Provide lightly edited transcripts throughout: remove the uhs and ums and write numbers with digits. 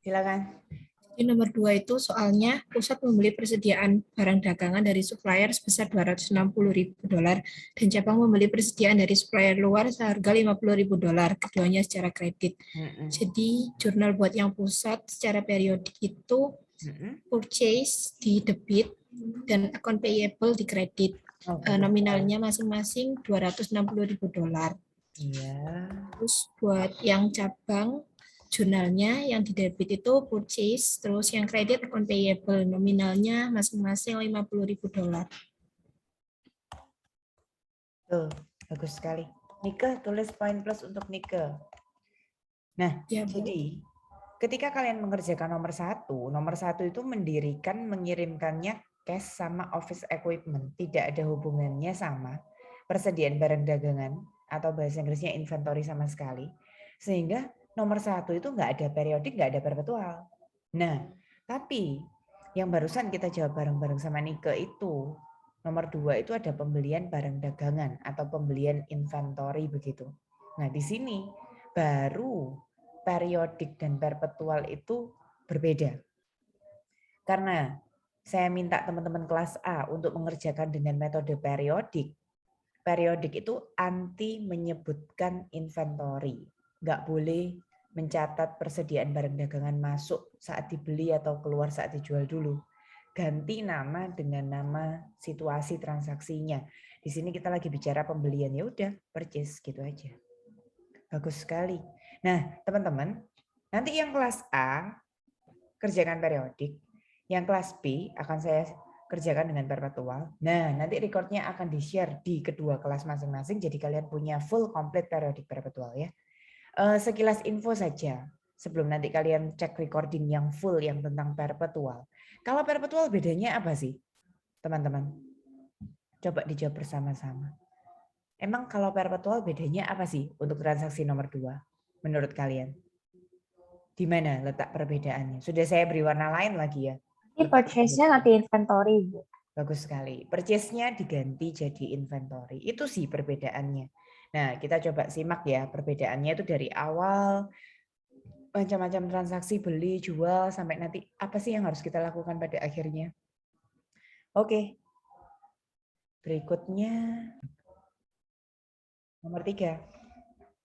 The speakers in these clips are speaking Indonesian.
Silakan. Di nomor 2 itu soalnya pusat membeli persediaan barang dagangan dari supplier sebesar $260.000 dan cabang membeli persediaan dari supplier luar seharga $50.000, keduanya secara kredit. Jadi jurnal buat yang pusat secara periodik itu purchase di debit dan account payable di kredit. Nominalnya masing-masing $260.000. Iya. Terus buat yang cabang jurnalnya yang di debit itu purchase, terus yang kredit account payable, nominalnya masing-masing $50.000. Tuh, bagus sekali. Nike, tulis poin plus untuk Nike. Nah, Ya, Bu. jadi ketika kalian mengerjakan nomor satu itu mendirikan, mengirimkannya cash sama office equipment. Tidak ada hubungannya sama persediaan barang dagangan atau bahasa Inggrisnya inventory sama sekali. Sehingga nomor satu itu nggak ada periodik, nggak ada perpetual. Nah, tapi yang barusan kita jawab bareng-bareng sama Nike itu, nomor 2 itu ada pembelian barang dagangan atau pembelian inventory begitu. Nah, di sini baru periodik dan perpetual itu berbeda. Karena saya minta teman-teman kelas A untuk mengerjakan dengan metode periodik. Periodik itu anti menyebutkan inventory. Nggak boleh mencatat persediaan barang dagangan masuk saat dibeli atau keluar saat dijual dulu. Ganti nama dengan nama situasi transaksinya. Di sini kita lagi bicara pembelian, ya udah purchase gitu aja. Bagus sekali. Nah, teman-teman, nanti yang kelas A kerjakan periodik, yang kelas B akan saya kerjakan dengan perpetual. Nah, nanti recordnya akan di-share di kedua kelas masing-masing, jadi kalian punya full complete periodik perpetual ya. Sekilas info saja, sebelum nanti kalian cek recording yang full yang tentang perpetual. Kalau perpetual bedanya apa sih, teman-teman? Coba dijawab bersama-sama. Emang kalau perpetual bedanya apa sih untuk transaksi nomor 2 menurut kalian? Di mana letak perbedaannya? Sudah saya beri warna lain lagi ya. Ini purchase-nya nanti inventory, Bu. Bagus sekali. Purchase-nya diganti jadi inventory. Itu sih perbedaannya. Nah, kita coba simak ya perbedaannya itu dari awal macam-macam transaksi beli, jual, sampai nanti apa sih yang harus kita lakukan pada akhirnya. Oke. Berikutnya nomor 3.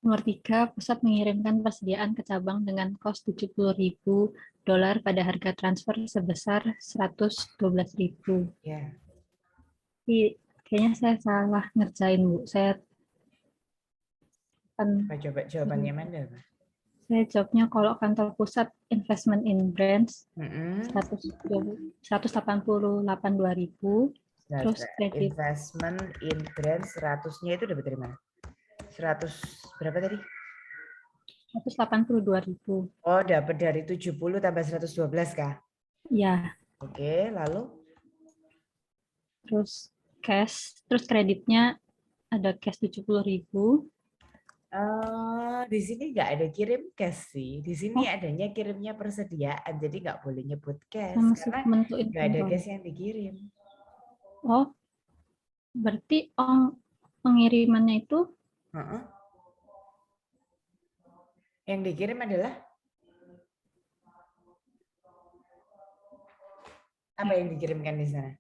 Nomor 3, pusat mengirimkan persediaan ke cabang dengan kos $70.000 pada harga transfer sebesar $112.000. Ya. Kayaknya saya salah ngerjain, Bu. Saya Coba jawabannya mana? Saya jawabnya kalau kantor pusat investment in brands 188.200, terus kredit Investment in brands 100-nya itu dapat dari mana? 100 berapa tadi? 182.000. Oh, dapat dari 70 tambah 112 kah? Ya. Oke, lalu? Terus kreditnya ada cash 70.000. Di sini nggak ada kirim cash sih. Di sini adanya kirimnya persediaan, jadi nggak boleh nyebut cash karena nggak ada cash yang dikirim. Oh, berarti pengirimannya itu? Yang dikirim adalah apa yang dikirimkan di sana?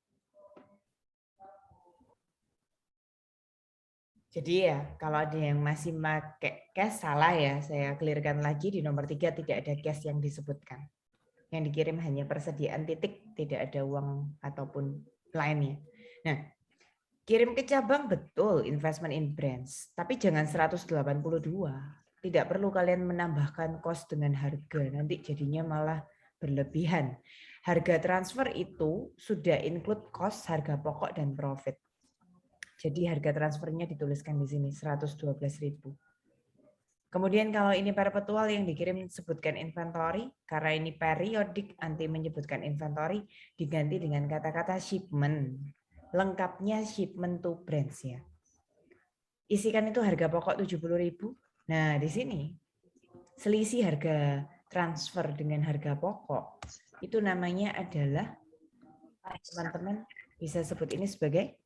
Jadi ya, kalau ada yang masih pakai cash salah ya, saya clearkan lagi di nomor 3 tidak ada cash yang disebutkan. Yang dikirim hanya persediaan titik, tidak ada uang ataupun lainnya. Nah, kirim ke cabang betul investment in brands, tapi jangan 182. Tidak perlu kalian menambahkan cost dengan harga, nanti jadinya malah berlebihan. Harga transfer itu sudah include cost, harga pokok dan profit. Jadi harga transfernya dituliskan di sini 112.000. Kemudian kalau ini perpetual yang dikirim sebutkan inventory, karena ini periodik anti menyebutkan inventory, diganti dengan kata-kata shipment. Lengkapnya shipment to brands ya. Isikan itu harga pokok 70.000. Nah, di sini selisih harga transfer dengan harga pokok itu namanya adalah, teman-teman bisa sebut ini sebagai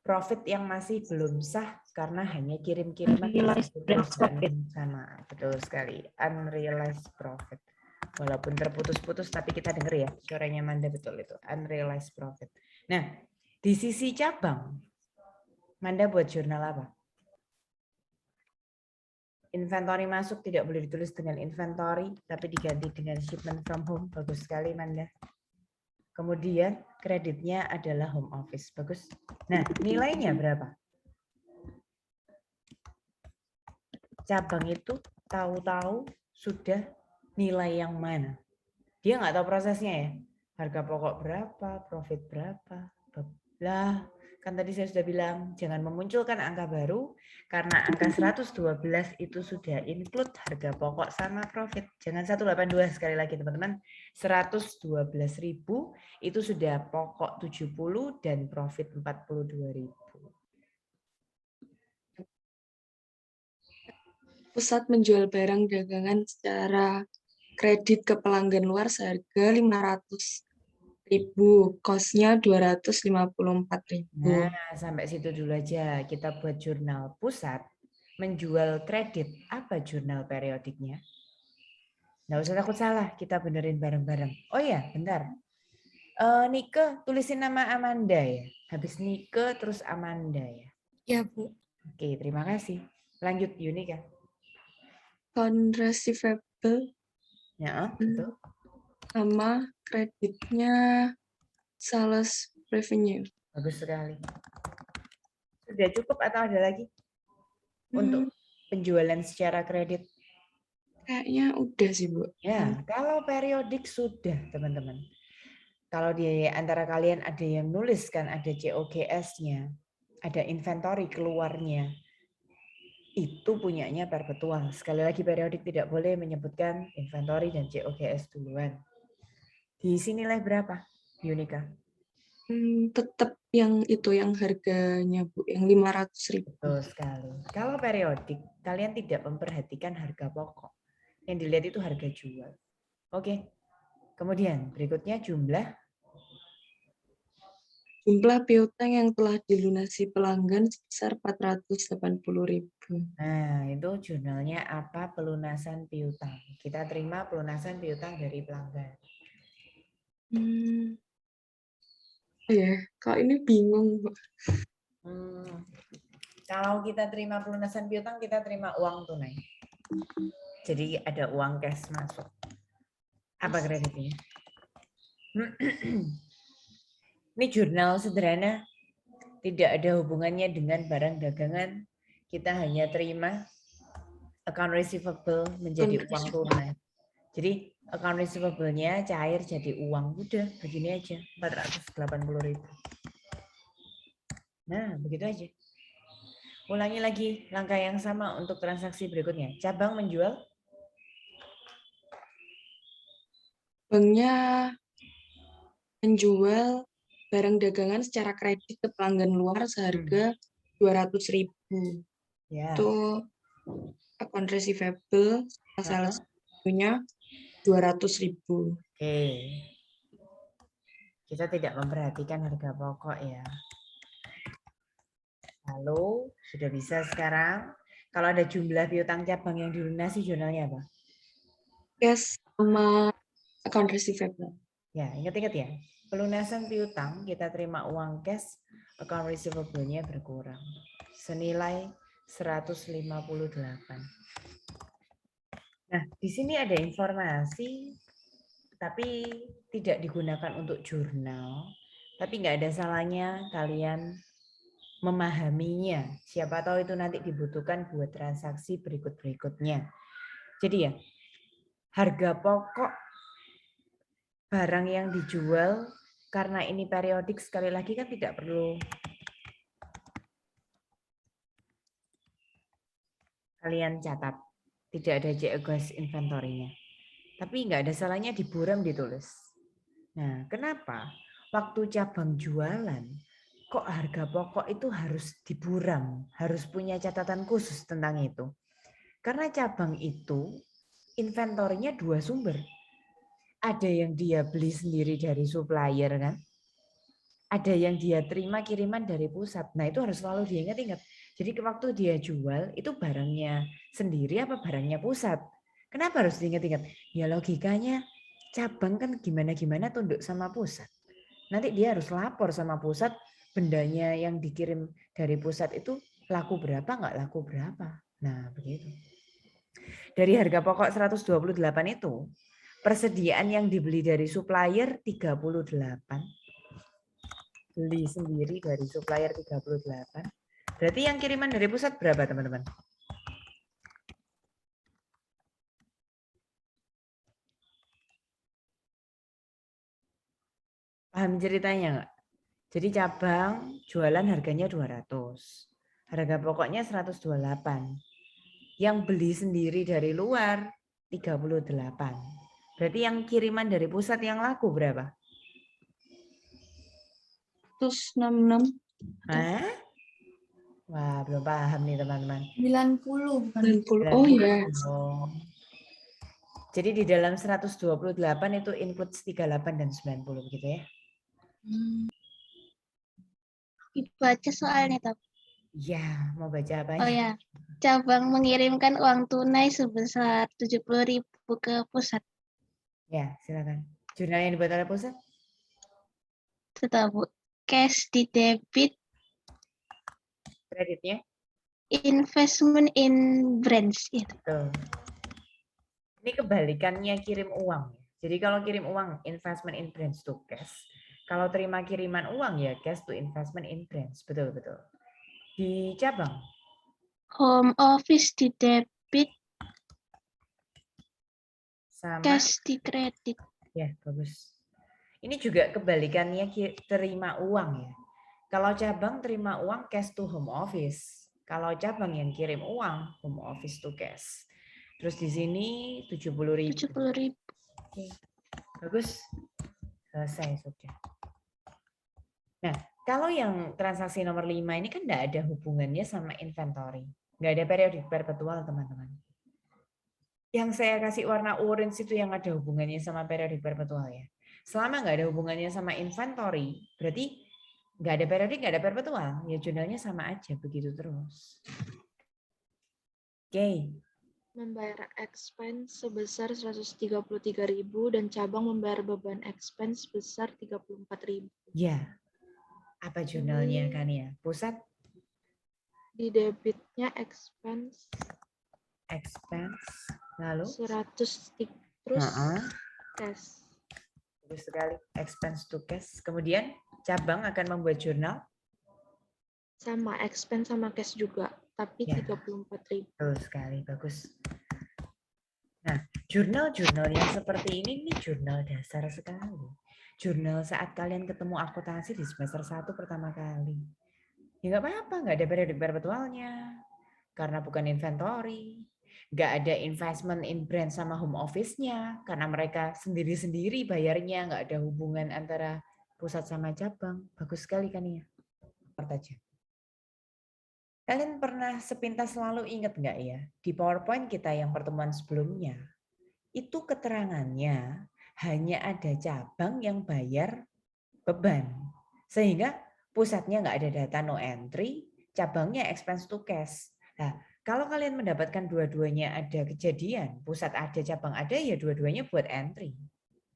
profit yang masih belum sah karena hanya kirim-kiriman Unrealized terus profit. sama. Betul sekali. Unrealized profit. Walaupun terputus-putus tapi kita dengar ya suaranya Manda betul itu. Unrealized profit. Nah, di sisi cabang Manda buat jurnal apa? Inventory masuk tidak boleh ditulis dengan inventory tapi diganti dengan shipment from home. Bagus sekali Manda. Kemudian kreditnya adalah home office. Bagus. Nah, nilainya berapa? Cabang itu tahu-tahu sudah nilai yang mana. Dia nggak tahu prosesnya ya. Harga pokok berapa, profit berapa. Lah, kan tadi saya sudah bilang jangan memunculkan angka baru karena angka 112 itu sudah include harga pokok sama profit. Jangan 182 sekali lagi teman-teman. 112.000 itu sudah pokok 70 dan profit 42.000. Pusat menjual barang dagangan secara kredit ke pelanggan luar seharga 500.000, kosnya 254.000. Nah, sampai situ dulu aja. Kita buat jurnal pusat menjual kredit. Apa jurnal periodiknya? Nggak usah takut salah, kita benerin bareng-bareng. Oh ya, bentar. Nike, tulisin nama Amanda ya. Habis Nike, terus Amanda ya. Ya, Bu. Oke, terima kasih. Lanjut, Yunika. Account receivable Ya, betul. sama kreditnya sales revenue. Bagus sekali. Sudah cukup atau ada lagi? Untuk penjualan secara kredit. Kayaknya udah sih, Bu. Ya, kalau periodik sudah, teman-teman. Kalau di antara kalian ada yang nulis kan ada COGS-nya, ada inventory keluarnya, itu punyanya perpetual. Sekali lagi periodik tidak boleh menyebutkan inventory dan COGS duluan. Diisi nilai berapa, Yunika? Tetap yang itu, yang harganya, Bu, yang 500.000. Betul sekali. Kalau periodik, kalian tidak memperhatikan harga pokok. Yang dilihat itu harga jual. Oke. Kemudian berikutnya jumlah piutang yang telah dilunasi pelanggan sebesar 480.000. Nah, itu jurnalnya apa? Pelunasan piutang. Kita terima pelunasan piutang dari pelanggan. Ya, kalau ini bingung, Bu. Kalau kita terima pelunasan piutang, kita terima uang tunai. Jadi ada uang cash masuk. Apa kreditnya? Ini jurnal sederhana, tidak ada hubungannya dengan barang dagangan. Kita hanya terima account receivable menjadi uang tunai. Jadi account receivable-nya cair jadi uang. Udah, begini aja. 480.000. Nah, begitu aja. Ulangi lagi langkah yang sama untuk transaksi berikutnya. Cabang menjual? Banknya menjual barang dagangan secara kredit ke pelanggan luar seharga 200.000. Ya. Itu account receivable, sales revenue-nya 200.000. Oke. Kita tidak memperhatikan harga pokok ya. Lalu, sudah bisa sekarang. Kalau ada jumlah piutang cabang yang dilunasi, jurnalnya apa? Cash sama account receivable. Ya, ingat-ingat ya. Pelunasan piutang, kita terima uang cash, account receivable-nya berkurang. Senilai 158. Nah, di sini ada informasi, tapi tidak digunakan untuk jurnal. Tapi nggak ada salahnya kalian memahaminya. Siapa tahu itu nanti dibutuhkan buat transaksi berikut-berikutnya. Jadi ya, harga pokok barang yang dijual karena ini periodik sekali lagi kan tidak perlu kalian catat. Tidak ada COGS inventory-nya. Tapi nggak ada salahnya di buram ditulis. Nah, kenapa? Waktu cabang jualan, kok harga pokok itu harus diburam, harus punya catatan khusus tentang itu. Karena cabang itu inventorinya dua sumber. Ada yang dia beli sendiri dari supplier kan, ada yang dia terima kiriman dari pusat. Nah, itu harus selalu diingat-ingat. Jadi waktu dia jual, itu barangnya sendiri apa barangnya pusat? Kenapa harus diingat-ingat? Ya logikanya cabang kan gimana-gimana tunduk sama pusat. Nanti dia harus lapor sama pusat, bendanya yang dikirim dari pusat itu laku berapa, nggak laku berapa. Nah, begitu. Dari harga pokok 128 itu, persediaan yang dibeli dari supplier 38. Beli sendiri dari supplier 38. Berarti yang kiriman dari pusat berapa, teman-teman? Paham ceritanya nggak? Jadi cabang jualan harganya 200. Harga pokoknya 128. Yang beli sendiri dari luar 38. Berarti yang kiriman dari pusat yang laku berapa? 166. Hah? Wah, belum paham nih teman-teman. 90 bukan 90. Oh ya. Jadi di dalam 128 itu includes 38 dan 90 begitu ya? Baca soalnya tapi. Iya, mau baca apa Oh ya, cabang mengirimkan uang tunai sebesar 70.000 ke pusat. Ya, silakan. Jurnal yang dibuat oleh pusat? Tetap Bu. Cash di debit, Kreditnya? investment in brands itu. Tuh. Ini kebalikannya kirim uang. Jadi kalau kirim uang investment in brands to cash. Kalau terima kiriman uang ya cash to investment in brands. Betul, betul. Di cabang? Home office di debit, Sama? cash di kredit. Ya, bagus. Ini juga kebalikannya terima uang ya. Kalau cabang terima uang cash to home office. Kalau cabang yang kirim uang home office to cash. Terus di sini 70.000. 70.000. Oke. Bagus. Selesai sudah. Nah, kalau yang transaksi nomor 5 ini kan enggak ada hubungannya sama inventory. Enggak ada periodik perpetual, teman-teman. Yang saya kasih warna orange itu yang ada hubungannya sama periodik perpetual ya. Selama nggak ada hubungannya sama inventory, berarti nggak ada periodik, nggak ada perpetual. Ya jurnalnya sama aja, begitu terus. Oke. Membayar expense sebesar 133.000 dan cabang membayar beban expense sebesar 34.000. Ya. Apa jurnalnya kan ya? Pusat? Di debitnya expense lalu 100 terus cash. Bagus sekali, expense to cash. Kemudian cabang akan membuat jurnal Sama expense sama cash juga, tapi Ya. 34.000. Betul sekali, bagus. Nah, jurnal-jurnal yang seperti ini jurnal dasar sekali. Jurnal saat kalian ketemu akuntansi di semester 1 pertama kali. Ya nggak apa-apa, nggak ada periodik perpetualnya. Karena bukan inventory. Nggak ada investment in brand sama home office-nya. Karena mereka sendiri-sendiri bayarnya, nggak ada hubungan antara pusat sama cabang. Bagus sekali kan ya? Aja. Kalian pernah sepintas selalu ingat nggak ya? Di PowerPoint kita yang pertemuan sebelumnya, itu keterangannya hanya ada cabang yang bayar beban. Sehingga pusatnya nggak ada data no entry, cabangnya expense to cash. Nah, kalau kalian mendapatkan dua-duanya ada kejadian, pusat ada, cabang ada, ya dua-duanya buat entry.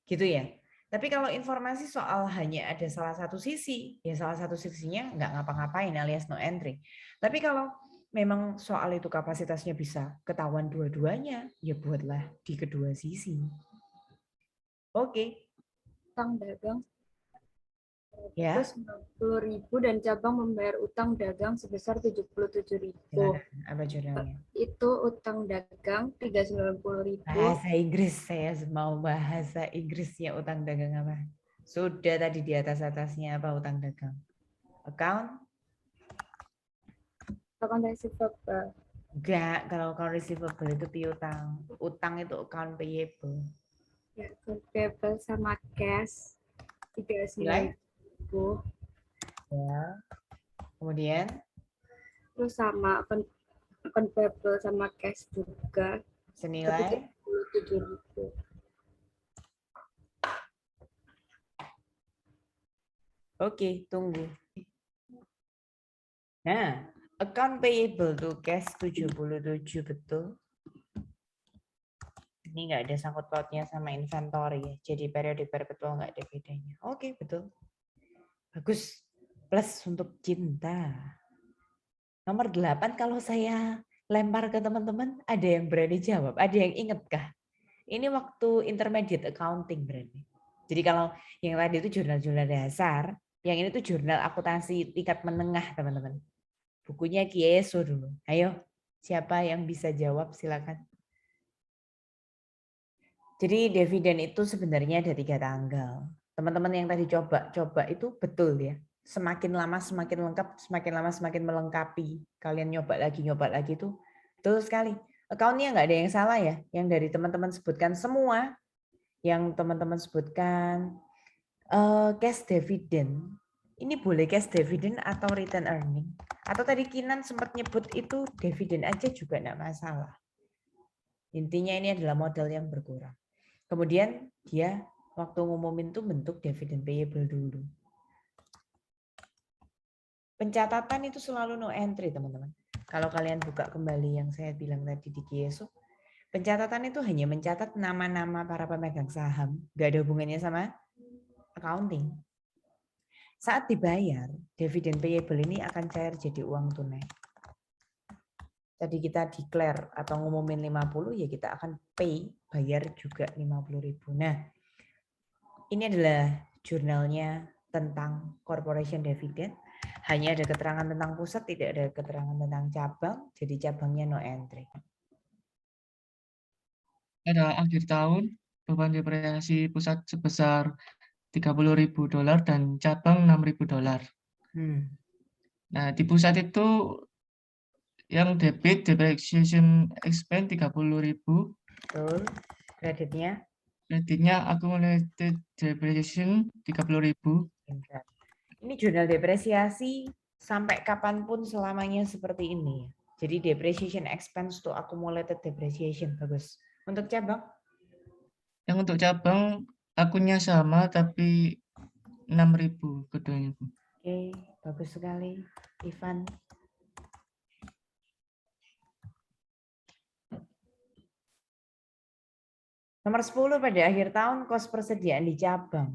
Gitu ya. Tapi kalau informasi soal hanya ada salah satu sisi, ya salah satu sisinya nggak ngapa-ngapain alias no entry. Tapi kalau memang soal itu kapasitasnya bisa ketahuan dua-duanya, ya buatlah di kedua sisi. Oke. Utang dagang Ya. 90.000 dan cabang membayar utang dagang sebesar 77.000. Apa jurnalnya? Itu utang dagang 390.000. Bahasa Inggris, saya mau bahasa Inggrisnya utang dagang apa? Sudah tadi di atas-atasnya apa utang dagang? Account? Account receivable. Enggak, kalau account receivable itu piutang. Utang itu account payable. Ya, account payable sama cash 39.000. Ya. Kemudian? Terus sama account payable sama cash juga. Senilai? 77.000. Oke, tunggu. Nah, account payable to cash 77 betul. Ini nggak ada sangkut pautnya sama inventory ya. Jadi periodik perpetual nggak ada bedanya. Oke, betul. Bagus. Plus untuk cinta. Nomor 8 kalau saya lempar ke teman-teman, ada yang berani jawab? Ada yang inget kah? Ini waktu intermediate accounting berarti. Jadi kalau yang tadi itu jurnal-jurnal dasar, yang ini tuh jurnal akuntansi tingkat menengah, teman-teman. Bukunya Kieso dulu. Ayo, siapa yang bisa jawab silakan. Jadi dividen itu sebenarnya ada 3 tanggal. Teman-teman yang tadi coba itu betul ya. Semakin lama semakin lengkap, semakin lama semakin melengkapi. Kalian nyoba lagi itu betul sekali. Account-nya nggak ada yang salah ya. Yang dari teman-teman sebutkan semua, yang teman-teman sebutkan cash dividend. Ini boleh cash dividend atau return earning. Atau tadi Kinan sempat nyebut itu dividen aja juga enggak masalah. Intinya ini adalah modal yang berkurang. Kemudian dia waktu ngumumin tuh bentuk dividen payable dulu. Pencatatan itu selalu no entry, teman-teman. Kalau kalian buka kembali yang saya bilang tadi di Kieso, pencatatan itu hanya mencatat nama-nama para pemegang saham, nggak ada hubungannya sama accounting. Saat dibayar, dividen payable ini akan cair jadi uang tunai. Tadi kita declare atau ngumumin 50, ya kita akan pay, bayar juga 50.000. Nah, ini adalah jurnalnya tentang corporation dividend. Hanya ada keterangan tentang pusat, tidak ada keterangan tentang cabang, jadi cabangnya no entry. Pada akhir tahun, beban depresiasi pusat sebesar $30.000 dan cabang $6.000. Nah, di pusat itu yang debit depreciation expense 30.000. Betul. Kreditnya? Kreditnya accumulated depreciation 30.000. Ini jurnal depresiasi sampai kapanpun selamanya seperti ini. Jadi depreciation expense to accumulated depreciation. Bagus. Untuk cabang? Yang untuk cabang akunnya sama tapi 6.000 keduanya. Oke, bagus sekali. Ivan. Nomor 10 pada akhir tahun kos persediaan di cabang.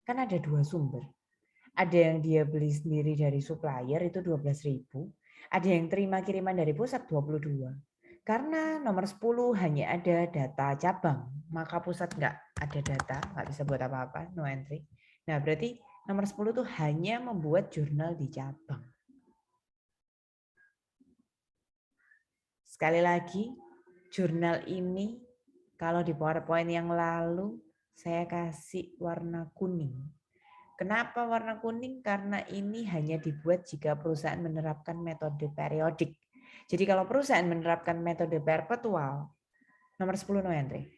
Kan ada 2 sumber. Ada yang dia beli sendiri dari supplier itu 12.000. Ada yang terima kiriman dari pusat 22. Karena nomor 10 hanya ada data cabang, maka pusat nggak ada data, nggak bisa buat apa-apa, no entry. Nah berarti nomor 10 tuh hanya membuat jurnal di cabang. Sekali lagi, jurnal ini kalau di PowerPoint yang lalu saya kasih warna kuning. Kenapa warna kuning? Karena ini hanya dibuat jika perusahaan menerapkan metode periodik. Jadi kalau perusahaan menerapkan metode perpetual, nomor 10 no entry.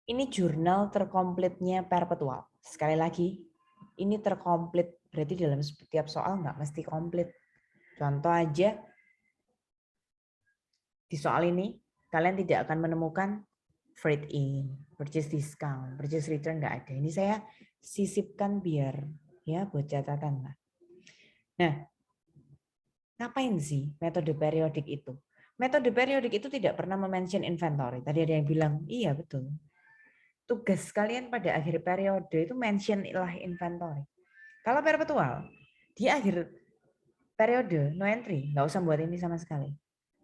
Ini jurnal terkomplitnya perpetual. Sekali lagi, ini terkomplit. Berarti dalam setiap soal nggak mesti komplit. Contoh aja, di soal ini kalian tidak akan menemukan freight in, purchase discount, purchase return nggak ada. Ini saya sisipkan biar ya buat catatan lah. Nah, ngapain sih metode periodik itu? Metode periodik itu tidak pernah mention inventory. Tadi ada yang bilang, iya betul. Tugas kalian pada akhir periode itu mention ilah inventory. Kalau perpetual, di akhir periode no entry, nggak usah buat ini sama sekali.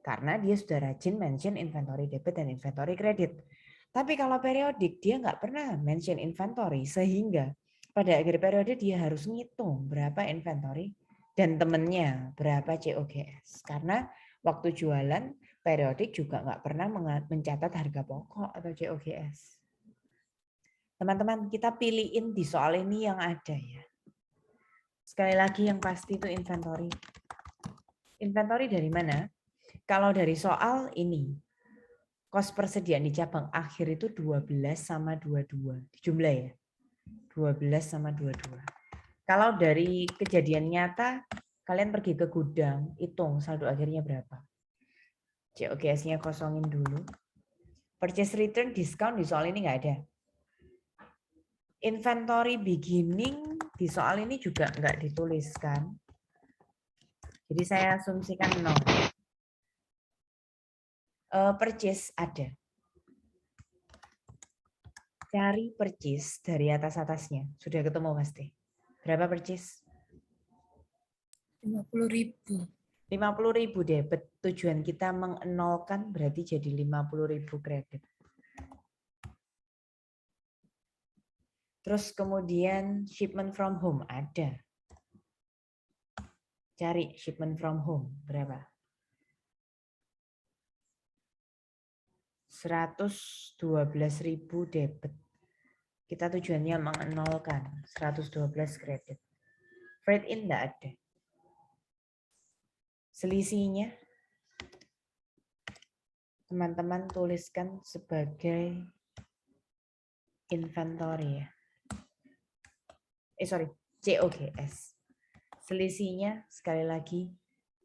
Karena dia sudah rajin mention inventory debit dan inventory kredit. Tapi kalau periodik, dia nggak pernah mention inventory, sehingga pada akhir periode dia harus ngitung berapa inventory dan temennya berapa COGS. Karena waktu jualan, periodik juga nggak pernah mencatat harga pokok atau COGS. Teman-teman, kita pilihin di soal ini yang ada ya. Sekali lagi yang pasti itu inventory. Inventory dari mana? Kalau dari soal ini, kos persediaan di cabang akhir itu 12 sama 22. Dijumlah ya. 12 sama 22. Kalau dari kejadian nyata, kalian pergi ke gudang, hitung saldo akhirnya berapa. COGS-nya kosongin dulu. Purchase return discount di soal ini nggak ada. Inventory beginning di soal ini juga nggak dituliskan. Jadi saya asumsikan 0. Purchase ada. Cari purchase dari atas-atasnya. Sudah ketemu pasti. Berapa purchase? 50.000. 50.000 debit. Tujuan kita mengenolkan berarti jadi 50.000 kredit. Terus kemudian shipment from home ada. Cari shipment from home berapa? 112.000 debit. Kita tujuannya mengenolkan 112 kredit. Freight in enggak ada. Selisihnya teman-teman tuliskan sebagai inventory ya. COGS. Selisihnya sekali lagi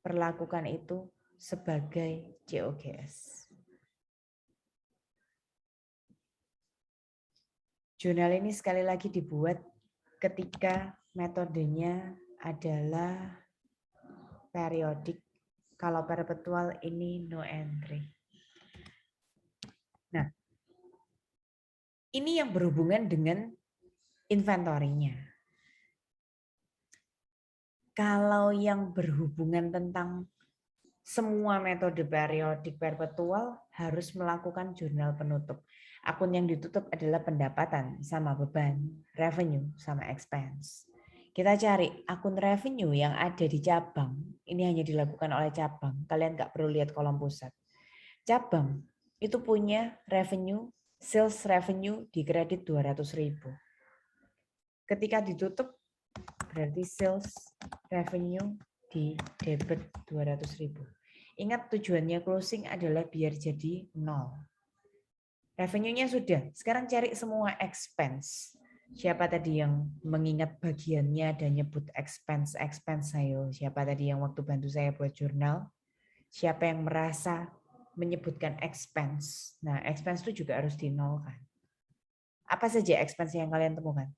perlakukan itu sebagai COGS. Jurnal ini sekali lagi dibuat ketika metodenya adalah periodik. Kalau perpetual ini no entry. Nah, ini yang berhubungan dengan inventorinya. Kalau yang berhubungan tentang semua metode periodik perpetual harus melakukan jurnal penutup. Akun yang ditutup adalah pendapatan sama beban, revenue sama expense. Kita cari akun revenue yang ada di cabang. Ini hanya dilakukan oleh cabang. Kalian nggak perlu lihat kolom pusat. Cabang itu punya revenue, sales revenue di kredit 200.000. Ketika ditutup berarti sales revenue di debit 200.000. Ingat tujuannya closing adalah biar jadi 0. Revenue-nya sudah. Sekarang cari semua expense. Siapa tadi yang mengingat bagiannya dan nyebut expense ayo. Siapa tadi yang waktu bantu saya buat jurnal? Siapa yang merasa menyebutkan expense? Nah, expense itu juga harus dinolkan. Apa saja expense yang kalian temukan?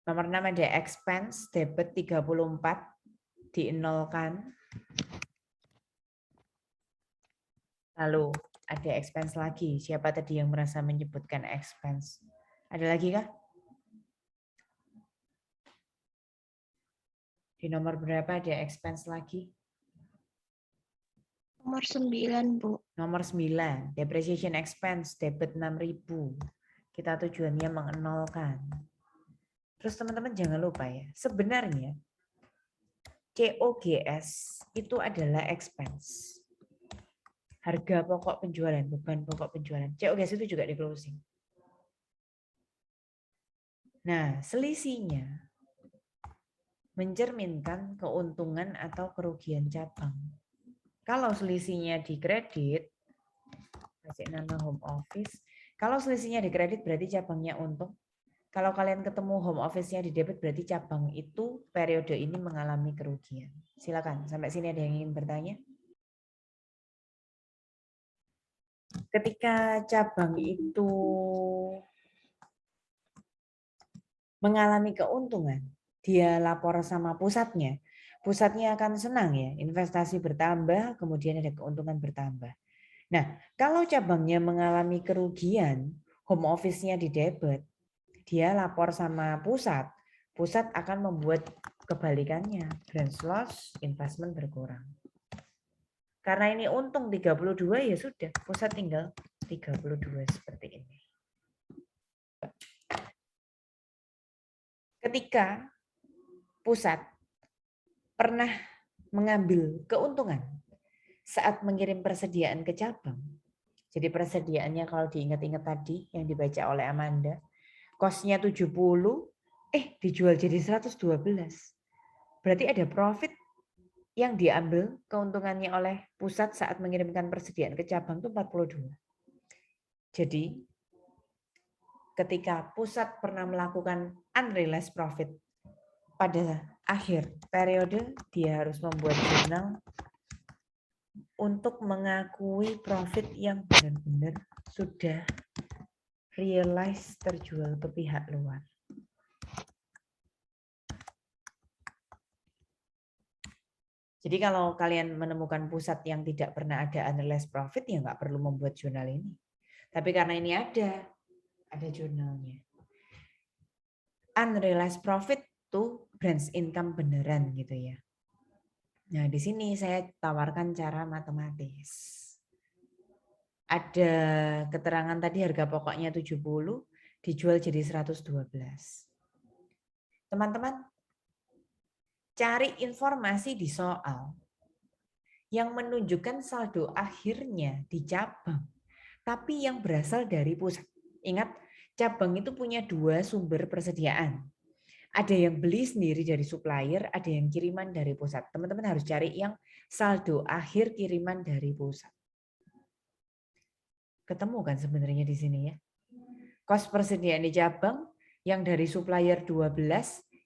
Nomor 6 ada expense, debit 34, dienolkan. Lalu ada expense lagi. Siapa tadi yang merasa menyebutkan expense? Ada lagi kah? Di nomor berapa ada expense lagi? Nomor 9, Bu. Nomor 9, depreciation expense, debit 6.000. Kita tujuannya mengenolkan. Terus teman-teman jangan lupa ya, sebenarnya COGS itu adalah expense. Harga pokok penjualan, beban pokok penjualan. COGS itu juga di closing. Nah, selisihnya mencerminkan keuntungan atau kerugian cabang. Kalau selisihnya di kredit, kasih nama home office. Kalau selisihnya di kredit berarti cabangnya untung. Kalau kalian ketemu home office-nya di debit berarti cabang itu periode ini mengalami kerugian. Silakan, sampai sini ada yang ingin bertanya? Ketika cabang itu mengalami keuntungan, dia lapor sama pusatnya. Pusatnya akan senang ya, investasi bertambah, kemudian ada keuntungan bertambah. Nah, kalau cabangnya mengalami kerugian, home office-nya di debit, dia lapor sama pusat. Pusat akan membuat kebalikannya, branch loss, investment berkurang. Karena ini untung 32 ya sudah, pusat tinggal 32 seperti ini. Ketika pusat pernah mengambil keuntungan saat mengirim persediaan ke cabang. Jadi persediaannya kalau diingat-ingat tadi yang dibaca oleh Amanda, cost-nya 70, dijual jadi 112. Berarti ada profit yang diambil keuntungannya oleh pusat saat mengirimkan persediaan ke cabang itu 42. Jadi ketika pusat pernah melakukan unrealized profit pada akhir periode, dia harus membuat jurnal untuk mengakui profit yang benar-benar sudah realize terjual ke pihak luar. Jadi kalau kalian menemukan pusat yang tidak pernah ada unrealized profit, ya nggak perlu membuat jurnal ini. Tapi karena ini ada jurnalnya. Unrealized profit tuh branch income beneran gitu ya. Nah di sini saya tawarkan cara matematis. Ada keterangan tadi harga pokoknya 70, dijual jadi 112. Teman-teman, cari informasi di soal yang menunjukkan saldo akhirnya di cabang, tapi yang berasal dari pusat. Ingat, cabang itu punya 2 sumber persediaan. Ada yang beli sendiri dari supplier, ada yang kiriman dari pusat. Teman-teman harus cari yang saldo akhir kiriman dari pusat. Ketemu kan sebenarnya di sini ya. Kos persediaan di cabang yang dari supplier 12,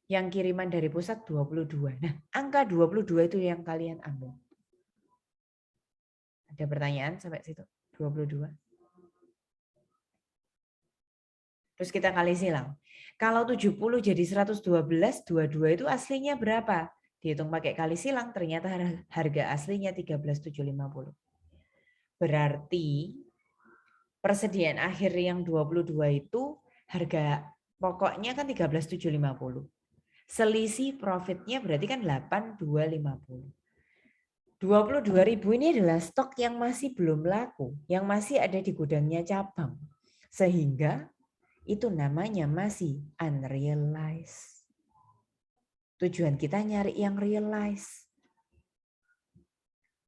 yang kiriman dari pusat 22. Nah, angka 22 itu yang kalian ambil. Ada pertanyaan sampai situ? 22. Terus kita kali silang. Kalau 70 jadi 112, 22 itu aslinya berapa? Dihitung pakai kali silang, ternyata harga aslinya 13.750. Berarti persediaan akhir yang 22 itu harga pokoknya kan 13.750. Selisih profitnya berarti kan 8.250. 22.000 ini adalah stok yang masih belum laku, yang masih ada di gudangnya cabang. Sehingga itu namanya masih unrealized. Tujuan kita nyari yang realized.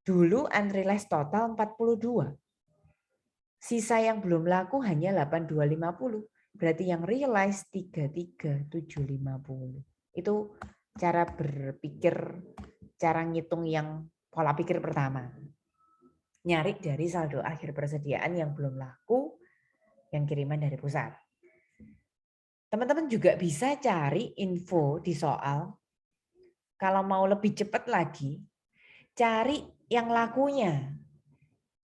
Dulu unrealized total 42. Sisa yang belum laku hanya 8250. Berarti yang realized 33750. Itu cara berpikir, cara ngitung yang pola pikir pertama. Nyari dari saldo akhir persediaan yang belum laku, yang kiriman dari pusat. Teman-teman juga bisa cari info di soal. Kalau mau lebih cepat lagi, cari yang lakunya.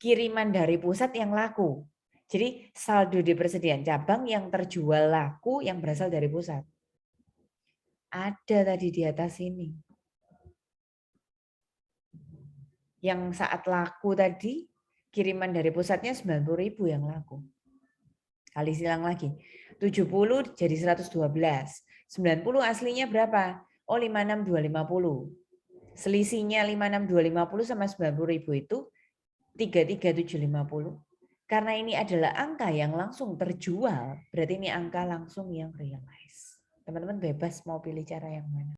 Kiriman dari pusat yang laku. Jadi saldo di persediaan cabang yang terjual laku yang berasal dari pusat. Ada tadi di atas ini. Yang saat laku tadi, kiriman dari pusatnya 90.000 yang laku. Kali silang lagi. 70 jadi 112. 90 aslinya berapa? Oh 56250. Selisihnya 56250 sama 90.000 itu 33750. Karena ini adalah angka yang langsung terjual, berarti ini angka langsung yang realize. Teman-teman bebas mau pilih cara yang mana.